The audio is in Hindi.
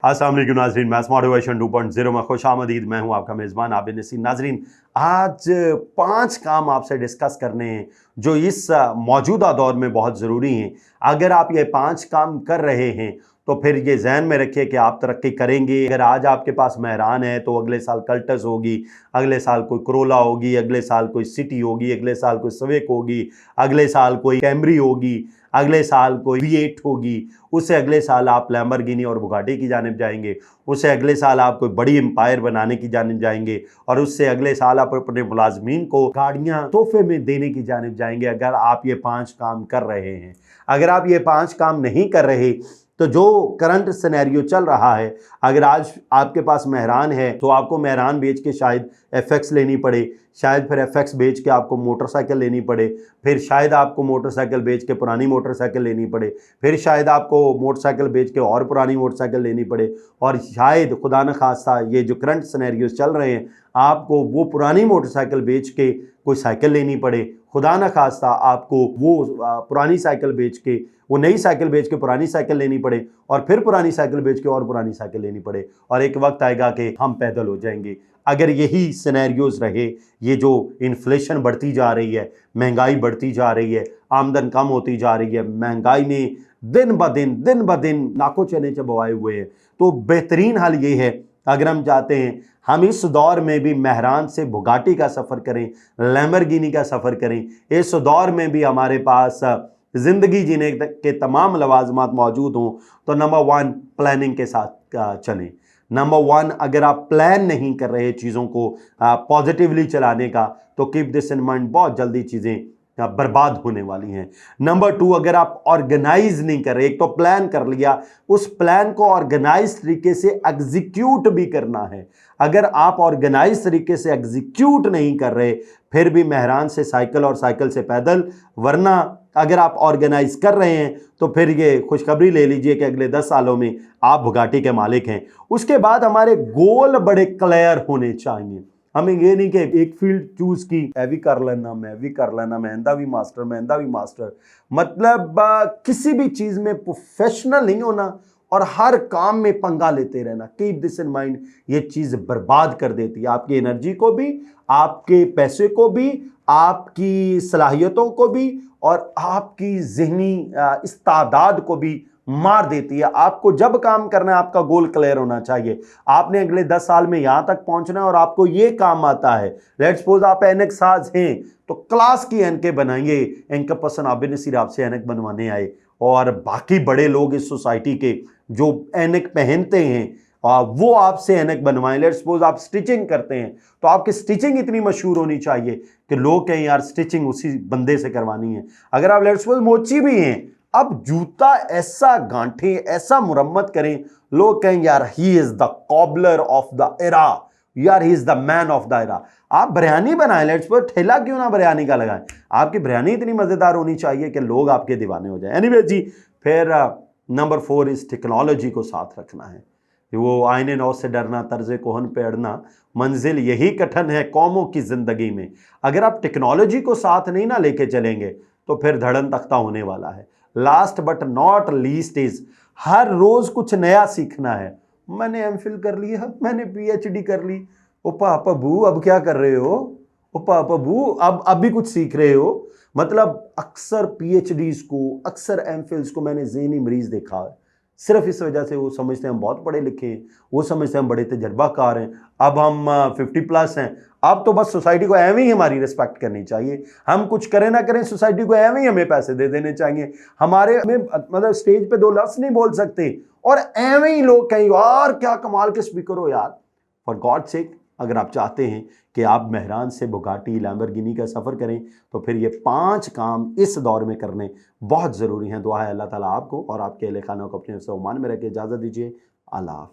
अस्सलाम वालेकुम नाजरीन, मैथ्स मोटिवेशन 2.0 में खुश आमदीद। मैं हूं आपका मेज़बान आबिद नसीर। नाजरीन, आज 5 काम आपसे डिस्कस करने हैं जो इस मौजूदा दौर में बहुत ज़रूरी हैं। अगर आप ये 5 काम कर रहे हैं तो फिर ये जहन में रखिए कि आप तरक्की करेंगे। अगर आज आपके पास मेहरान है तो अगले साल कल्टस होगी, अगले साल कोई करोला होगी, अगले साल कोई सिटी होगी, अगले साल कोई सवेक होगी, अगले साल कोई कैमरी होगी, अगले साल कोई V8 होगी, उससे अगले साल आप लैम्बोर्गिनी और बुगाटी की जानिब जाएंगे, उससे अगले साल आप कोई बड़ी एम्पायर बनाने की जानिब जाएंगे और उससे अगले साल आप अपने मुलाजमीन को गाड़ियां तोहफे में देने की जानिब जाएंगे। अगर आप ये 5 काम कर रहे हैं, अगर आप ये 5 काम नहीं कर रहे तो जो करंट सिनेरियो चल रहा है, अगर आज आपके पास मेहरान है तो आपको मेहरान बेच के शायद FX लेनी पड़े, शायद फिर FX बेच के आपको मोटरसाइकिल लेनी पड़े, फिर शायद आपको मोटरसाइकिल बेच के पुरानी मोटरसाइकिल लेनी पड़े, फिर शायद आपको मोटरसाइकिल बेच के और पुरानी मोटरसाइकिल लेनी पड़े, और शायद खुदा न खास्ता ये जो करंट सिनेरियोज चल रहे हैं आपको वो पुरानी मोटरसाइकिल बेच के कोई साइकिल लेनी पड़े, खुदा न खास्ता आपको वो पुरानी साइकिल बेच के वो नई साइकिल बेच के पुरानी साइकिल लेनी पड़े, और फिर पुरानी साइकिल बेच के और पुरानी साइकिल लेनी पड़े, और एक वक्त आएगा कि हम पैदल हो जाएंगे। अगर यही सिनेरियोज रहे, ये जो इन्फ्लेशन बढ़ती जा रही है, महंगाई बढ़ती जा रही है, आमदन कम होती जा रही है, महंगाई ने दिन ब दिन नाकों चने चबवाए हुए हैं, तो बेहतरीन हल ये है, अगर हम चाहते हैं हम इस दौर में भी मेहरान से बुगाटी का सफ़र करें, लैम्बोर्गिनी का सफ़र करें, इस दौर में भी हमारे पास ज़िंदगी जीने के तमाम लवाजमात मौजूद हों, तो नंबर 1 प्लानिंग के साथ चलें। नंबर 1, अगर आप प्लान नहीं कर रहे चीज़ों को पॉजिटिवली चलाने का, तो कीप दिस इन माइंड, बहुत जल्दी चीज़ें बर्बाद होने वाली हैं। नंबर 2, अगर आप ऑर्गेनाइज नहीं कर रहे, एक तो प्लान कर लिया, उस प्लान को ऑर्गेनाइज तरीके से एग्जीक्यूट भी करना है। अगर आप ऑर्गेनाइज तरीके से एग्जीक्यूट नहीं कर रहे, फिर भी मेहरान से साइकिल और साइकिल से पैदल, वरना अगर आप ऑर्गेनाइज कर रहे हैं तो फिर ये खुशखबरी ले लीजिए कि अगले 10 सालों में आप बुगाटी के मालिक हैं। उसके बाद हमारे गोल बड़े क्लियर होने चाहिए। हमें ये नहीं कि एक फील्ड चूज की, मैं भी कर लेना, मैं भी कर लेना, महंदा भी मास्टर, महंदा भी मास्टर, मतलब किसी भी चीज में प्रोफेशनल नहीं होना और हर काम में पंगा लेते रहना। कीप दिस इन माइंड, ये चीज बर्बाद कर देती है आपकी एनर्जी को भी, आपके पैसे को भी, आपकी सलाहियतों को भी, और आपकी ज़हनी इस्तादाद को भी मार देती है। आपको जब काम करना है, आपका गोल क्लियर होना चाहिए। आपने अगले 10 साल में यहां तक पहुंचना है और आपको ये काम आता है। लेट्स सपोज आप ऐनक साज हैं तो क्लास की ऐनकें बनाइए। एंकर पर्सन आबिद नसीर आपसे ऐनक बनवाने आए, और बाकी बड़े लोग इस सोसाइटी के जो ऐनक पहनते हैं वो आपसे ऐनक बनवाएं। लेट्स सपोज आप स्टिचिंग करते हैं तो आपकी स्टिचिंग इतनी मशहूर होनी चाहिए कि लोग कहें यार स्टिचिंग उसी बंदे से करवानी है। अगर आप लेट्स सपोज मोची भी हैं, अब जूता ऐसा गांठें, ऐसा मुरम्मत करें, लोग कहें यार he is the cobbler of the era, यार he is the man of the era. आप बिरयानी बनाएं, लेट्स सपोज ठेला क्यों ना बिरयानी का लगाएं, आपकी बिरयानी इतनी मजेदार होनी चाहिए कि लोग आपके दीवाने हो जाए। एनीवे जी, फिर नंबर 4 इस टेक्नोलॉजी को साथ रखना है। वो आईने नौ से डरना, तर्ज कोहन पे अड़ना, मंजिल यही कठिन है कौमों की जिंदगी में। अगर आप टेक्नोलॉजी को साथ नहीं ना लेके चलेंगे तो फिर धड़न तख्ता होने वाला है। Last but not least is, हर रोज कुछ नया सीखना है। मैंने MPhil कर लिया, मैंने PhD कर ली, ओ पापा बू अब क्या कर रहे हो, ओ पापा बू अब भी कुछ सीख रहे हो। मतलब अक्सर PhDs को, अक्सर MPhils को मैंने ज़हनी मरीज देखा है, सिर्फ इस वजह से वो समझते हैं हम बहुत पढ़े लिखे हैं, वो समझते हैं हम बड़े तजर्बाकार हैं, अब हम 50+ हैं, अब तो बस सोसाइटी को एवं ही हमारी रिस्पेक्ट करनी चाहिए। हम कुछ करें ना करें, सोसाइटी को एवं ही हमें पैसे दे देने चाहिए। हमें मतलब स्टेज पे 2 लफ्ज नहीं बोल सकते और एवं ही लोग कहें यार क्या कमाल के स्पीकर हो यार। फॉर गॉड सेक, अगर आप चाहते हैं कि आप मेहरान से बुगाटी, लैम्बोर्गिनी का सफ़र करें तो फिर ये 5 काम इस दौर में करने बहुत ज़रूरी हैं। दुआ है अल्लाह ताला आपको और आपके अहले खाना को अपने ओमान में रख के इजाज़त दीजिए। अल्लाह।